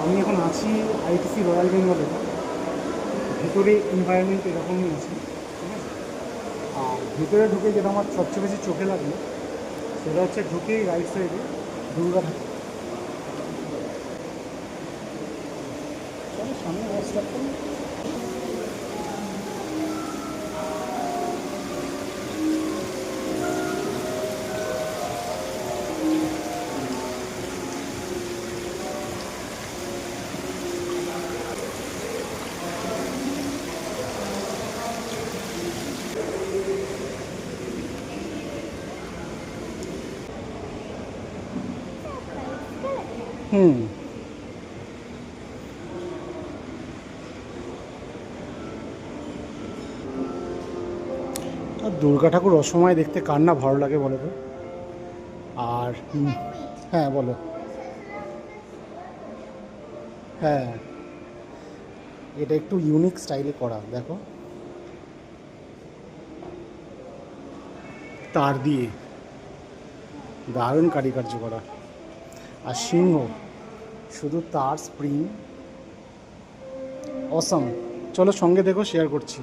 আমি এখন আছি আইটিসি রয়্যাল বেঙ্গলে। ভিতরে এনভায়রনমেন্ট এরকমই আছে, ঠিক আছে। আর ভিতরে ঢুকে যেটা আমার সবচেয়ে বেশি চোখে লাগলো সেটা হচ্ছে ঢুকেই রাইট সাইডে দুর্গা ঠাকুর। চলো সামনে স্টার্ট করি। হুম, আর দুর্গা ঠাকুর অসময় দেখতে কার না ভালো লাগে বলো তো। আর হ্যাঁ বলো। হ্যাঁ, এটা একটু ইউনিক স্টাইলে করা, দেখো তার দিয়ে দারুণ কারিকার্য করা। আর সিংহ, শুধু তার স্প্রিং অসাম। চলো সঙ্গে দেখো, শেয়ার করছি।